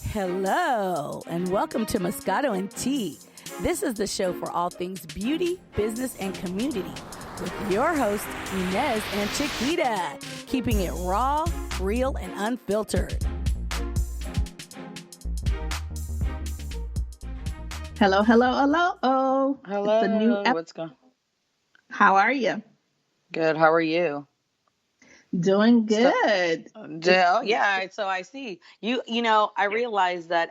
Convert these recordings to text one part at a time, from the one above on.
Hello, and welcome to Moscato and Tea. This is the show for all things beauty, business, and community with your hosts, Inez and Chiquita, keeping it raw, real, and unfiltered. Hello, hello, hello. Oh, Hello, it's a new episode. what's going? How are you? Good. How are you? Doing So, good. It's yeah. So I see you. I realized that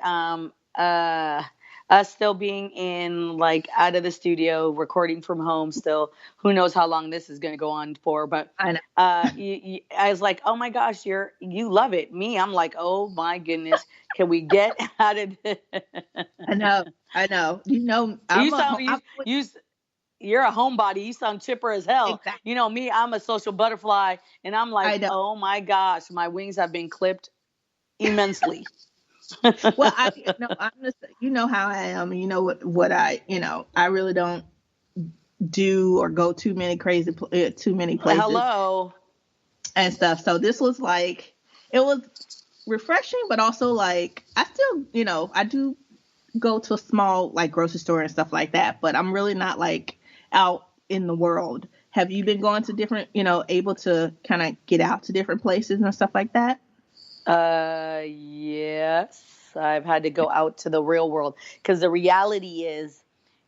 us still being in like out of the studio, recording from home. Still, who knows how long this is going to go on for? But I know. I was like, oh my gosh, you love it. Me, I'm like, oh my goodness, can we get out of this? I know. I know. You I'm a sound you you're a homebody. You sound chipper as hell. exactly. You know me, I'm a social butterfly, and I'm I like, know. oh my gosh, my wings have been clipped immensely. Well, I know. I'm just. You know how I am. You know what I. I really don't do or go too many places Hello. and stuff. So this was like, it was refreshing, but also like I still, I do go to a small like grocery store and stuff like that, but I'm really not like out in the world. Have you been going to different, able to kind of get out to different places and stuff like that? Yes, I've had to go out to the real world because the reality is,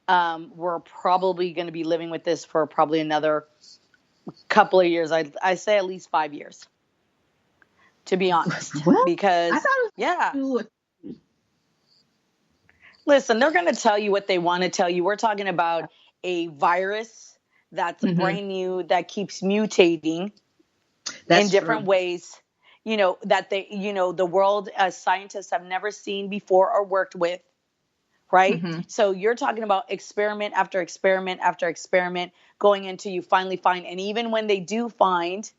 we're probably going to be living with this for probably another couple of years. I say at least 5 years, to be honest, Well, I because thought yeah. it was Listen, they're going to tell you what they want to tell you. We're talking about a virus that's hmm brand new that keeps mutating in that's different true. ways, that the world as scientists have never seen before or worked with, right? hmm So you're talking about experiment after experiment after experiment going into you finally find, and even when they do find,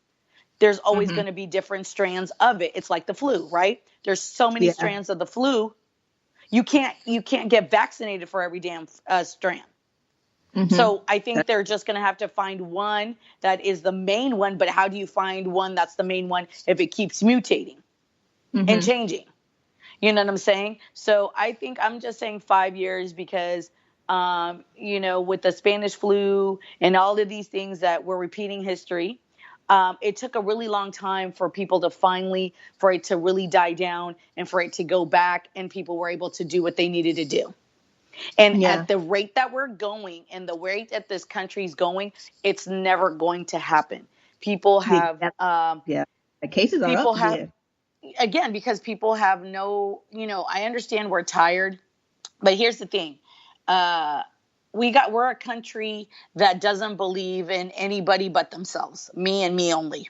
there's always hmm going to be different strands of it. It's like the flu, right? There's so many Yeah. strands of the flu. You can't get vaccinated for every damn strand. hmm So I think they're just going to have to find one that is the main one. But how do you find one that's the main one if it keeps mutating and hmm changing? You know what I'm saying? So I think I'm just saying 5 years because, with the Spanish flu and all of these things that we're repeating history, it took a really long time for people to for it to really die down and for it to go back, and people were able to do what they needed to do. And Yeah. at the rate that we're going and the rate that this country's going, it's never going to happen. People Yeah. have, Yeah. The cases are up people have, again. again, because people have no, I understand we're tired, but here's the thing. Uh, we're a country that doesn't believe in anybody but themselves, me and me only.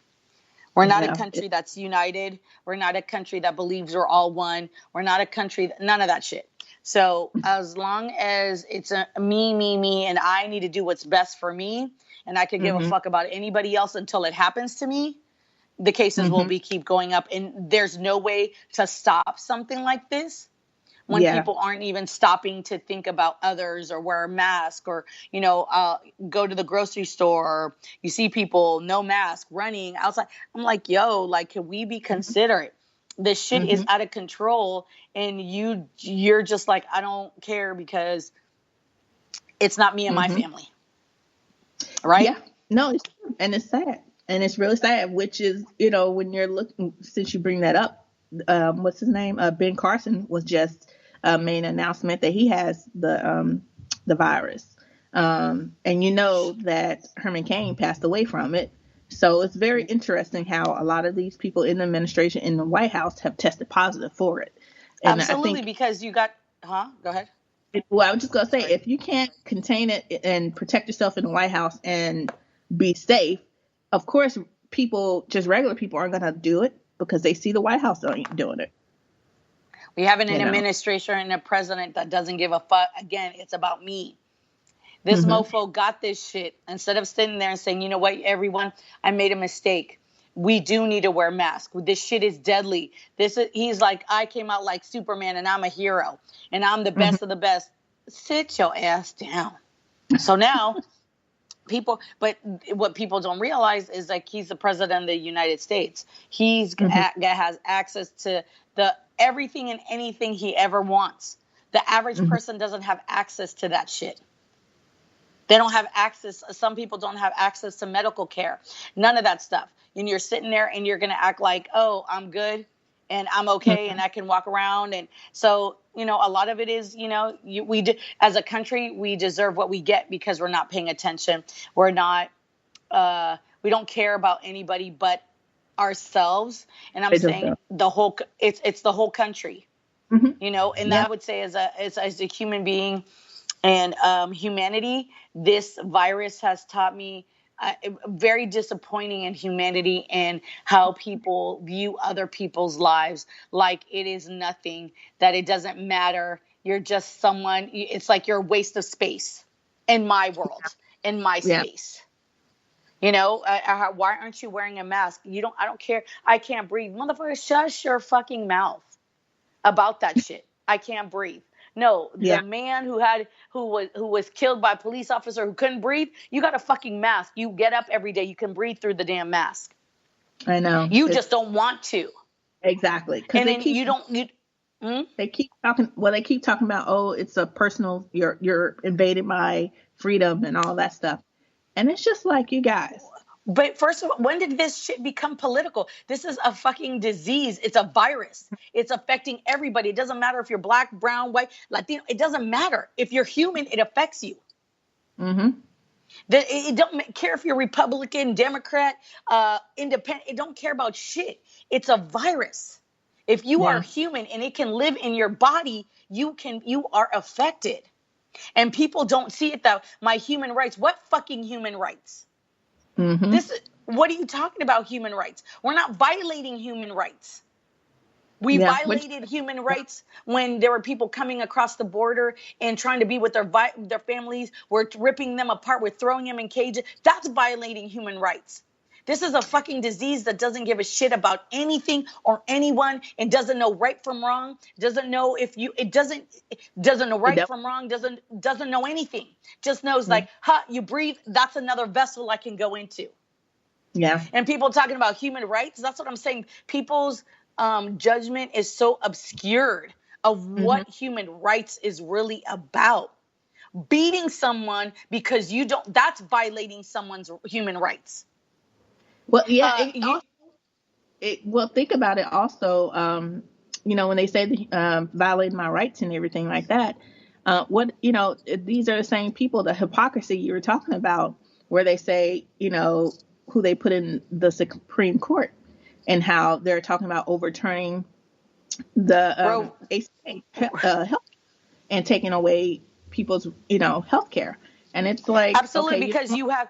We're not a Yeah. country that's united. We're not a country that believes we're all one. We're not a country, none of that shit. So as long as it's a me, and I need to do what's best for me, and I could give a hmm fuck about anybody else until it happens to me, the cases will hmm be keep going up. And there's no way to stop something like this when Yeah. people aren't even stopping to think about others or wear a mask or go to the grocery store, or you see people no mask running outside. I'm like, yo, like, can we be considerate? This shit is hmm out of control, and you're just like, I don't care because it's not me and my hmm family, right? Yeah, no, it's true. And it's sad. And it's really sad, which is, when you're looking, since you bring that up, what's his name? Ben Carson was just made an announcement that he has the virus. And you know that Herman Cain passed away from it. So it's very interesting how a lot of these people in the administration in the White House have tested positive for it. And I Absolutely, think, because you got, go ahead. well, I was just going to say, Sorry. if you can't contain it and protect yourself in the White House and be safe, of course, just regular people aren't going to do it because they see the White House doing it. We have an You know. administration and a president that doesn't give a fuck. Again, it's about me. This hmm mofo got this shit. Instead of sitting there and saying, you know what, everyone, I made a mistake. We do need to wear masks. This shit is deadly. He's like, I came out like Superman and I'm a hero and I'm the hmm best of the best. Sit your ass down. So now but what people don't realize is like he's the president of the United States. hmm Has access to the everything and anything he ever wants. The average Mhm. person doesn't have access to that shit. They don't have access. Some people don't have access to medical care. None of that stuff. And you're sitting there and you're going to act like, oh, I'm good and I'm okay and I can walk around. And so, you know, a lot of it is, you know, as a country, we deserve what we get because we're not paying attention. We're not, we don't care about anybody but ourselves. And I'm They just saying don't. it's the whole country, Mhm. you know, and Yeah. I would say as a human being, and humanity, this virus has taught me very disappointing in humanity and how people view other people's lives like it is nothing, that it doesn't matter. You're just someone. It's like you're a waste of space in my world, in my Yeah. space. You know, why aren't you wearing a mask? I don't care. I can't breathe. Motherfucker, shush your fucking mouth about that shit. I can't breathe. No, Yeah. the man who was killed by a police officer who couldn't breathe, you got a fucking mask. You get up every day, you can breathe through the damn mask. I know. You just don't want to. Exactly, because And then you don't they keep talking. Well, they keep talking about, oh, it's a personal. You're invading my freedom and all that stuff, and it's just like, you guys. But first of all, when did this shit become political? This is a fucking disease. It's a virus. It's affecting everybody. It doesn't matter if you're black, brown, white, Latino. It doesn't matter. If you're human, it affects you. Mm-hmm. It don't care if you're Republican, Democrat, independent. It don't care about shit. It's a virus. If you are Yeah. human and it can live in your body, you are affected. And people don't see it that my human rights. What fucking human rights? Mm-hmm. What are you talking about, human rights? We're not violating human rights. We Yeah. violated human rights when there were people coming across the border and trying to be with their families. We're ripping them apart. We're throwing them in cages. That's violating human rights. This is a fucking disease that doesn't give a shit about anything or anyone and doesn't know right from wrong. Doesn't know doesn't know right from wrong. Doesn't know anything. Just knows like, you breathe. That's another vessel I can go into. Yeah. And people talking about human rights. That's what I'm saying. People's judgment is so obscured of what human rights is really about. Beating someone because you don't, that's violating someone's human rights. Well, yeah. Well, think about it also. You know, when they say violating my rights and everything like that, these are the same people, the hypocrisy you were talking about, where they say, you know, who they put in the Supreme Court and how they're talking about overturning the ACA health and taking away people's, you know, health care. And it's like, absolutely, okay, because you have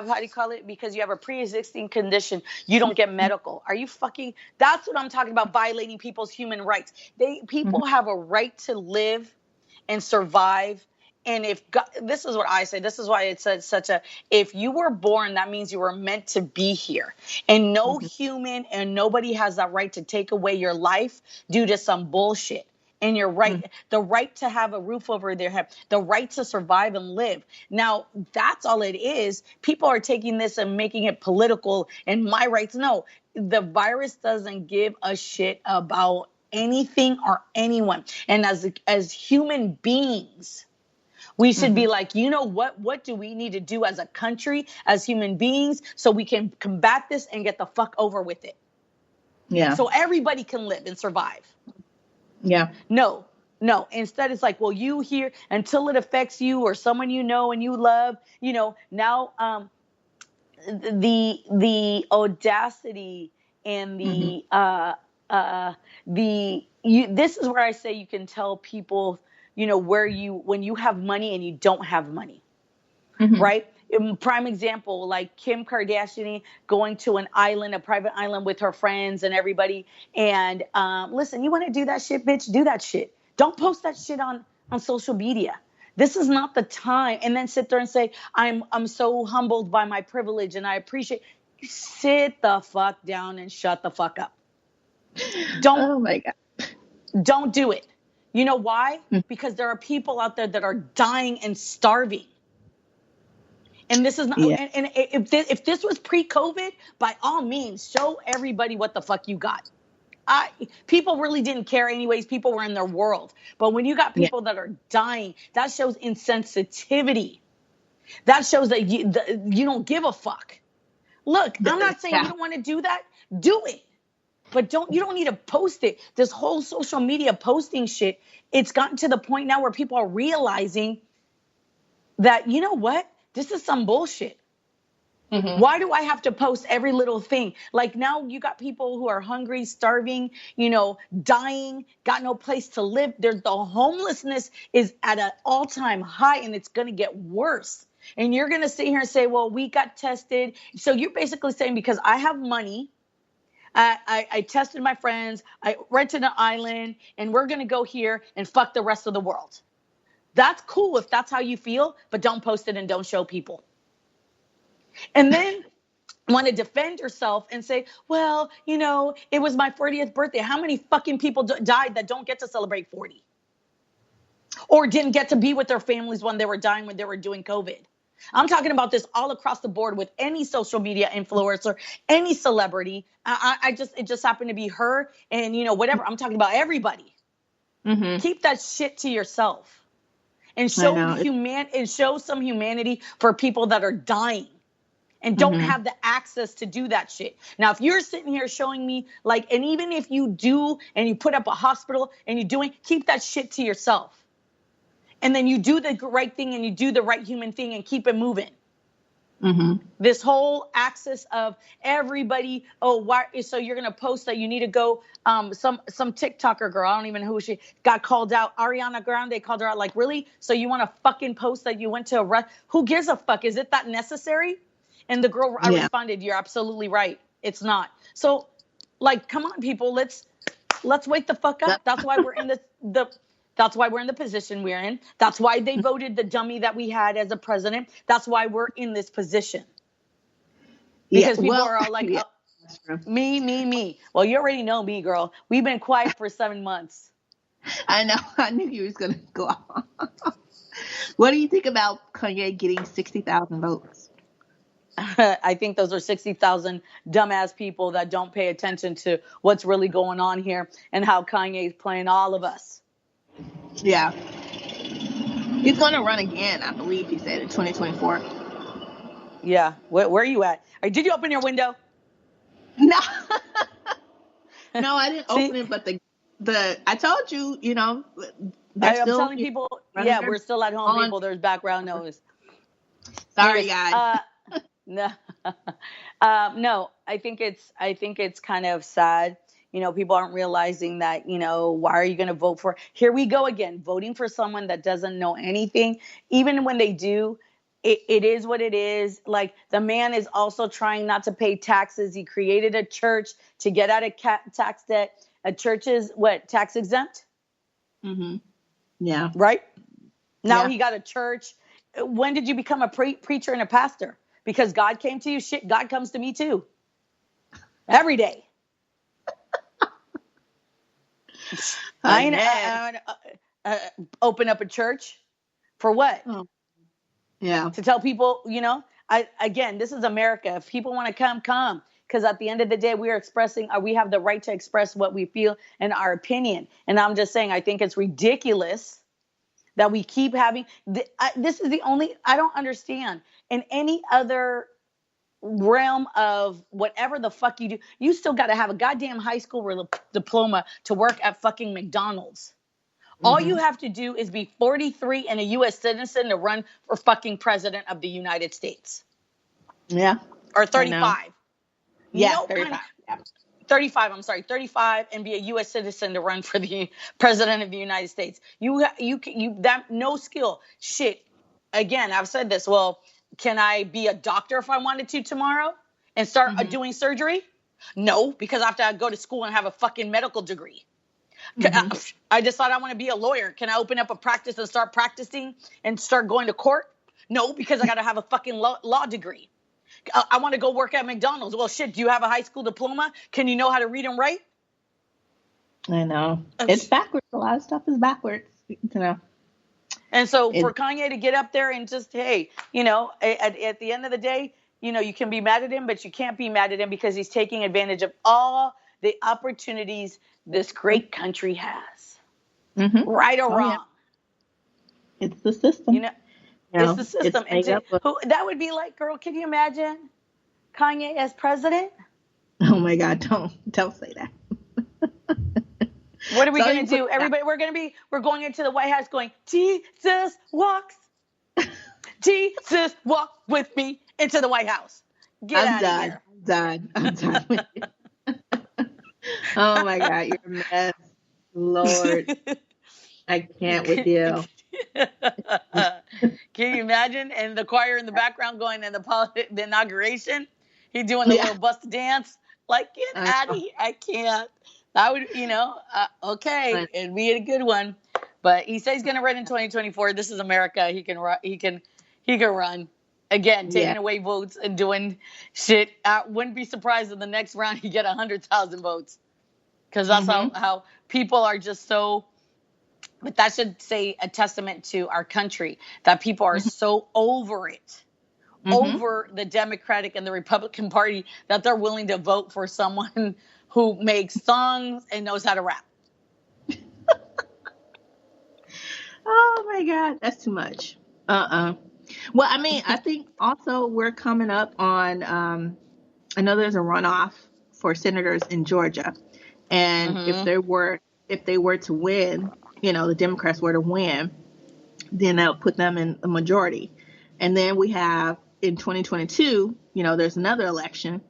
how do you call it? Because you have a pre-existing condition, you don't get medical. Are you fucking? That's what I'm talking about. Violating people's human rights. People have a right to live and survive. And if God, this is what I say, this is why it's if you were born, that means you were meant to be here. And no human and nobody has that right to take away your life due to some bullshit. And your right, the right to have a roof over their head, the right to survive and live. Now, that's all it is. People are taking this and making it political and my rights. No, the virus doesn't give a shit about anything or anyone. And as human beings, we should be like, you know what do we need to do as a country, as human beings, so we can combat this and get the fuck over with it. Yeah. So everybody can live and survive. Yeah. No. Instead, it's like, well, you here until it affects you or someone you know and you love, you know, now the audacity and this is where I say you can tell people, you know, when you have money and you don't have money, right? Prime example, like Kim Kardashian going to an island, a private island with her friends and everybody. And listen, you want to do that shit, bitch? Do that shit. Don't post that shit on social media. This is not the time. And then sit there and say, I'm so humbled by my privilege and I appreciate. Sit the fuck down and shut the fuck up. Oh my God. Don't do it. You know why? Because there are people out there that are dying and starving. And this is not. Yeah. And if this was pre-COVID, by all means, show everybody what the fuck you got. People really didn't care anyways. People were in their world. But when you got Yeah. people that are dying, that shows insensitivity. That shows that you don't give a fuck. Look, I'm not saying you don't want to do that. Do it. But you don't need to post it. This whole social media posting shit, it's gotten to the point now where people are realizing that, you know what? This is some bullshit. Mm-hmm. Why do I have to post every little thing? Like now you got people who are hungry, starving, dying, got no place to live. The homelessness is at an all-time high, and it's going to get worse. And you're going to sit here and say, well, we got tested. So you're basically saying because I have money, I tested my friends, I rented an island, and we're going to go here and fuck the rest of the world. That's cool if that's how you feel, but don't post it and don't show people. And then want to defend yourself and say, well, it was my 40th birthday. How many fucking people died that don't get to celebrate 40? Or didn't get to be with their families when they were dying, when they were doing COVID? I'm talking about this all across the board with any social media influencer, any celebrity. It just happened to be her and, whatever. I'm talking about everybody. Mm-hmm. Keep that shit to yourself and show some humanity for people that are dying. And don't have the access to do that shit. Now, if you're sitting here showing me and even if you do and you put up a hospital and you're doing, keep that shit to yourself. And then you do the right thing and you do the right human thing and keep it moving. Mm-hmm. This whole access of everybody. Why? So you're going to post that you need to go, some TikToker girl, I don't even know who she got called out. Ariana Grande called her out. Like, really? So you want to fucking post that you went to a who gives a fuck? Is it that necessary? And the girl, I responded, you're absolutely right. It's not. So, come on, people, let's wake the fuck up. That's why we're in that's why we're in the position we're in. That's why they voted the dummy that we had as a president. That's why we're in this position. Because people are all like, me. Well, you already know me, girl. We've been quiet for 7 months. I know. I knew you was going to go on. What do you think about Kanye getting 60,000 votes? I think those are 60,000 dumbass people that don't pay attention to what's really going on here and how Kanye is playing all of us. Yeah. He's going to run again, I believe he said, in 2024. Yeah. Where are you at? Did you open your window? No. No, I didn't open it, but I told you, I'm telling people, we're still at home, people. There's background noise. Sorry, guys. No, no. I think it's kind of sad. People aren't realizing that. Why are you going to vote for? Here we go again, voting for someone that doesn't know anything. Even when they do, it is what it is. Like the man is also trying not to pay taxes. He created a church to get out of tax debt. A church is what, tax exempt? Mm-hmm. Yeah. Right. Now he got a church. When did you become a preacher and a pastor? Because God came to you. Shit, God comes to me too. Every day. I open up a church for what? Oh. Yeah. To tell people, again, this is America. If people want to come. Because at the end of the day, we have the right to express what we feel and our opinion. And I'm just saying, I think it's ridiculous that we keep having, this is the only, I don't understand. In any other realm of whatever the fuck you do, you still got to have a goddamn high school diploma to work at fucking McDonald's. Mm-hmm. All you have to do is be 43 and a U.S. citizen to run for fucking president of the United States. Yeah. Or 35. Yeah, 35. 35, I'm sorry, 35 and be a U.S. citizen to run for the president of the United States. You that no skill. Shit. Again, I've said this. Well, can I be a doctor if I wanted to tomorrow and start doing surgery? No, because I have to go to school and have a fucking medical degree. Mm-hmm. I just thought I want to be a lawyer. Can I open up a practice and start practicing and start going to court? No, because I got to have a fucking law degree. I want to go work at McDonald's. Well, shit, do you have a high school diploma? Can you know how to read and write? I know. It's backwards. A lot of stuff is backwards, And so for Kanye to get up there and just, hey, at the end of the day, you can be mad at him, but you can't be mad at him because he's taking advantage of all the opportunities this great country has. Mm-hmm. Right or Oh, wrong? yeah. It's the system. You know, it's the It's system. And made up of, that would be like, girl, can you imagine Kanye as president? oh my God, don't say that. What are we So going you to put do? that. Everybody, we're going into the White House going, Jesus walks. Jesus walk with me into the White House. Get I'm out of done. here. I'm done with you. Oh my God, you're a mess. Lord, I can't with you. Can you imagine? And the choir in the background going in the inauguration. He doing the Yeah, little bust dance. Like, get I out of know. here. I can't. That would, okay. It'd be a good one. But he says he's going to run in 2024. This is America. He can run. He can run. Again, Yeah. taking away votes and doing shit. I wouldn't be surprised in the next round he get 100,000 votes. Because that's Mm-hmm. how people are just so. But that should say a testament to our country that people are so over it, Mm-hmm. over the Democratic and the Republican Party, that they're willing to vote for someone who makes songs and knows how to rap. Oh my God, that's too much. Well, I mean, I think also we're coming up on. I know there's a runoff for senators in Georgia, and Mm-hmm. if they were to win, the Democrats were to win, then that would put them in the majority. And then we have in 2022, there's another election.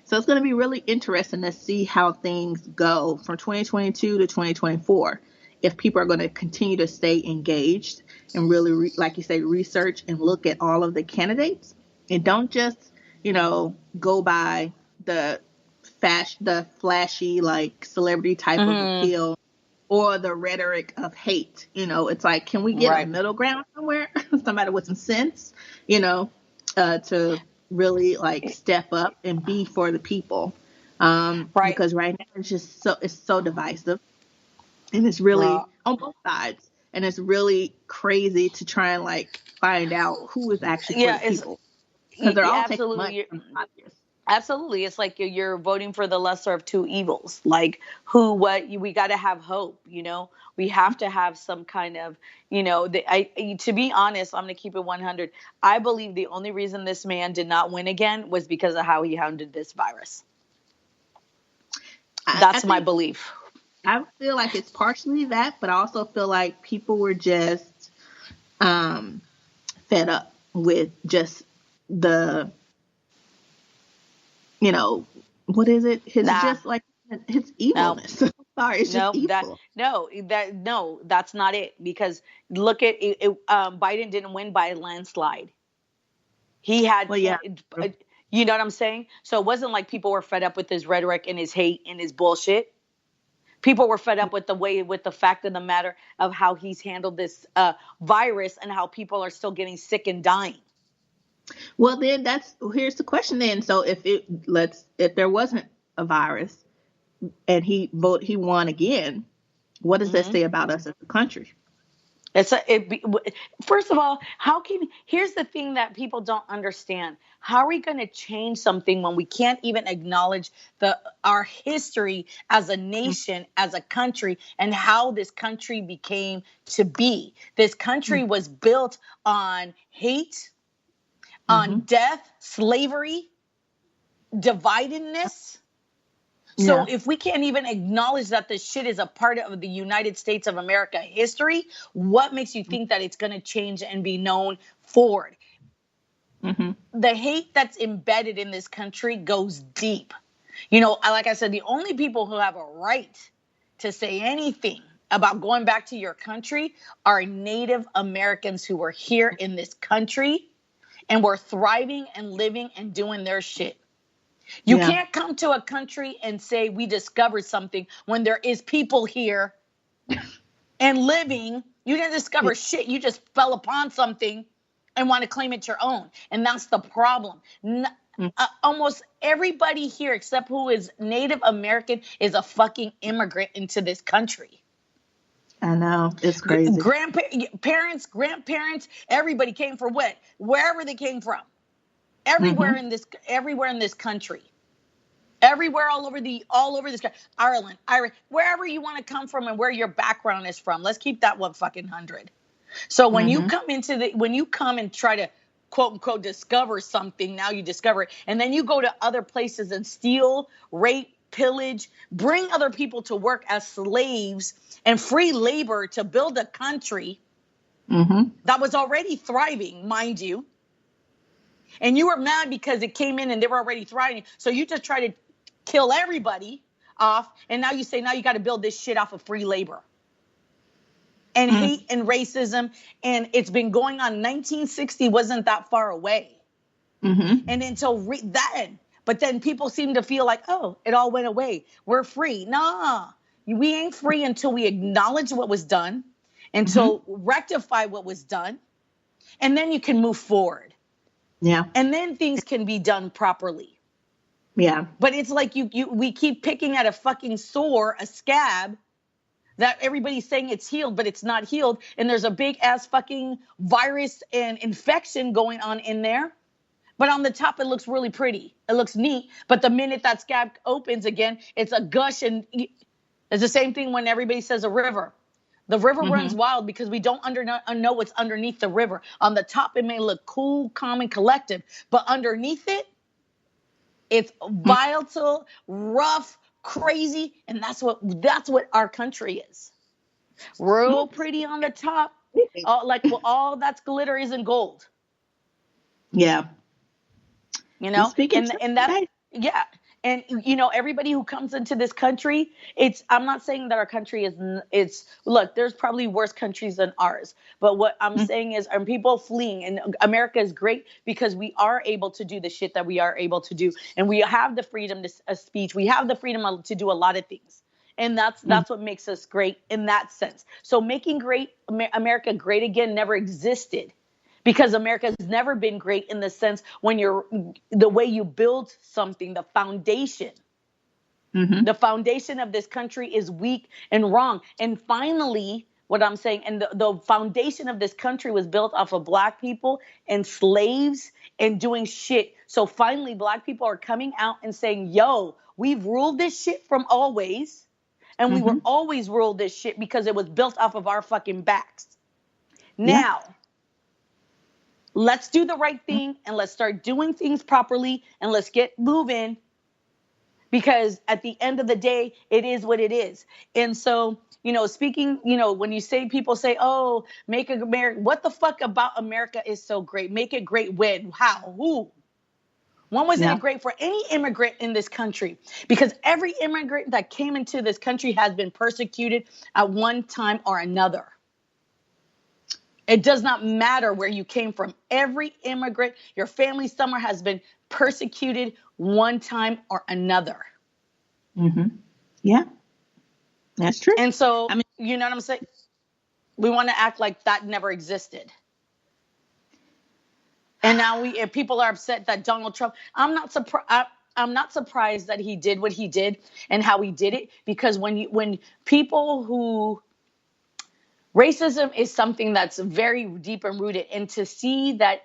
So it's going to be really interesting to see how things go from 2022 to 2024. If people are going to continue to stay engaged and really, like you say, research and look at all of the candidates, and don't just, go by the flashy, like celebrity type of Mm-hmm. appeal or the rhetoric of hate. It's like, can we get a Right. middle ground somewhere? Somebody with some sense, to really like step up and be for the people. Right. Because right now it's so divisive, and it's really on both sides, and it's really crazy to try and like find out who is actually for Yeah, the people, because they're all taking money from the lobbyists. absolutely. It's like you're voting for the lesser of two evils. Like we got to have hope, we have to have some kind of, to be honest, I'm going to keep it 100. I believe the only reason this man did not win again was because of how he handled this virus. That's my belief. I feel like it's partially that, but I also feel like people were just fed up with just the, what is it? Just like his evilness. No. Sorry, it's just evil. That's not it. Because look at it. Biden didn't win by a landslide. He had, Well, yeah. You know what I'm saying? So it wasn't like people were fed up with his rhetoric and his hate and his bullshit. People were fed up with the fact of the matter of how he's handled this virus and how people are still getting sick and dying. Well, then here's the question then. So if there wasn't a virus and he won again, what does that say about us as a country? First of all, here's the thing that people don't understand. How are we going to change something when we can't even acknowledge our history as a nation, as a country, and how this country became to be? This country was built on hate, on death, slavery, dividedness. So if we can't even acknowledge that this shit is a part of the United States of America history, what makes you think that it's going to change and be known forward? The hate that's embedded in this country goes deep. Like I said, the only people who have a right to say anything about going back to your country are Native Americans who were here in this country and were thriving and living and doing their shit. You can't come to a country and say we discovered something when there is people here and living. You didn't discover shit. You just fell upon something and want to claim it your own. And that's the problem. Almost everybody here, except who is Native American, is a fucking immigrant into this country. I know. It's crazy. Grandparents, everybody came from wherever they came from. Everywhere in this country. Everywhere, all over this country, Ireland, wherever you want to come from and where your background is from. Let's keep that 100. So when you come and try to quote unquote discover something, now you discover it, and then you go to other places and steal, rape, pillage, bring other people to work as slaves and free labor to build a country that was already thriving, mind you. And you were mad because it came in and they were already thriving. So you just try to kill everybody off. And now you say, now you got to build this shit off of free labor. And hate and racism. And it's been going on. 1960 wasn't that far away. And until then. But then people seem to feel like, oh, it all went away. We're free. Nah, we ain't free until we acknowledge what was done. Until rectify what was done. And then you can move forward. Yeah. And then things can be done properly. Yeah. But it's like we keep picking at a fucking sore, a scab, that everybody's saying it's healed, but it's not healed. And there's a big ass fucking virus and infection going on in there. But on the top, it looks really pretty. It looks neat. But the minute that scab opens again, it's a gush. And it's the same thing when everybody says a river. The river runs wild because we don't know what's underneath the river. On the top, it may look cool, calm, and collective. But underneath it, it's volatile, rough, crazy. And that's what our country is. Real pretty on the top. All that's glitter isn't gold. Yeah. You know? And that, yeah. And, you know, everybody who comes into this country, I'm not saying that our country look, there's probably worse countries than ours. But what I'm saying is, are people fleeing? And America is great because we are able to do the shit that we are able to do. And we have the freedom to speech. We have the freedom to do a lot of things. And that's what makes us great in that sense. So making America great again never existed. Because America has never been great in the sense when the way you build something, the foundation. The foundation of this country is weak and wrong. And finally, what I'm saying, and the foundation of this country was built off of black people and slaves and doing shit. So finally, black people are coming out and saying, yo, we've ruled this shit from always. And we were always ruled this shit because it was built off of our fucking backs. Now. Let's do the right thing and let's start doing things properly and let's get moving because at the end of the day, it is what it is. And so, you know, speaking, you know, when people say, oh, make America, what the fuck about America is so great? Make it great when? How? Who? When was it great for any immigrant in this country? Because every immigrant that came into this country has been persecuted at one time or another. It does not matter where you came from. Every immigrant, your family somewhere has been persecuted one time or another. Yeah, that's true. And so, you know what I'm saying? We want to act like that never existed. And now people are upset that Donald Trump, I'm not surprised that he did what he did and how he did it. Because when people who... Racism is something that's very deep and rooted, and to see that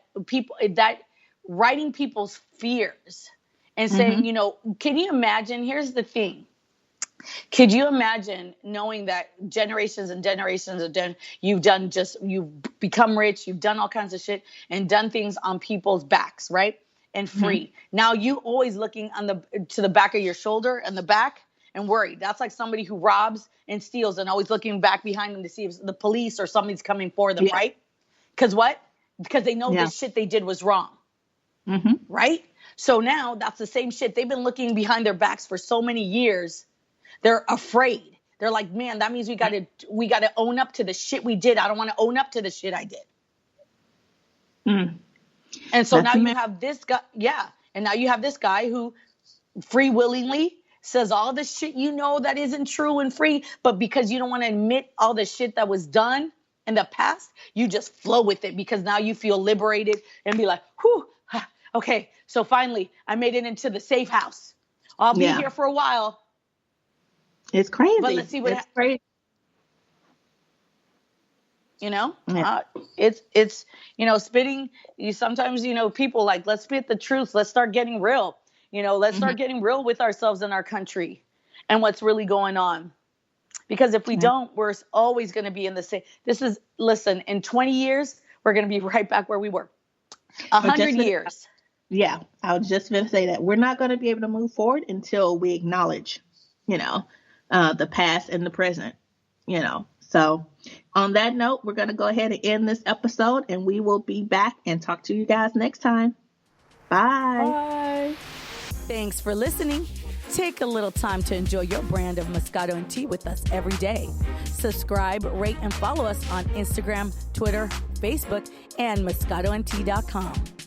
writing people's fears and saying, you know, can you imagine? Here's the thing. Could you imagine knowing that generations and generations of you've become rich, you've done all kinds of shit and done things on people's backs, right? And free. Now you always looking to the back of your shoulder and the back and worried. That's like somebody who robs and steals and always looking back behind them to see if the police or somebody's coming for them, right? Because what? Because they know this shit they did was wrong, right? So now that's the same shit. They've been looking behind their backs for so many years. They're afraid. They're like, man, that means we got to own up to the shit we did. I don't want to own up to the shit I did. And so now you have this guy. Yeah. And now you have this guy who free willingly says all the shit you know that isn't true and free, but because you don't want to admit all the shit that was done in the past, you just flow with it because now you feel liberated and be like, whew, okay, so finally I made it into the safe house. I'll be here for a while. It's crazy. But let's see what crazy. You know, it's, you know, spitting. Sometimes, you know, people like, let's spit the truth. Let's start getting real. Let's start getting real with ourselves and our country and what's really going on. Because if we don't, we're always going to be in the same. Listen, in 20 years, we're going to be right back where we were. 100 years. Yeah, I was just going to say that we're not going to be able to move forward until we acknowledge, the past and the present, So on that note, we're going to go ahead and end this episode, and we will be back and talk to you guys next time. Bye. Bye. Thanks for listening. Take a little time to enjoy your brand of Moscato and Tea with us every day. Subscribe, rate, and follow us on Instagram, Twitter, Facebook, and MoscatoandTea.com.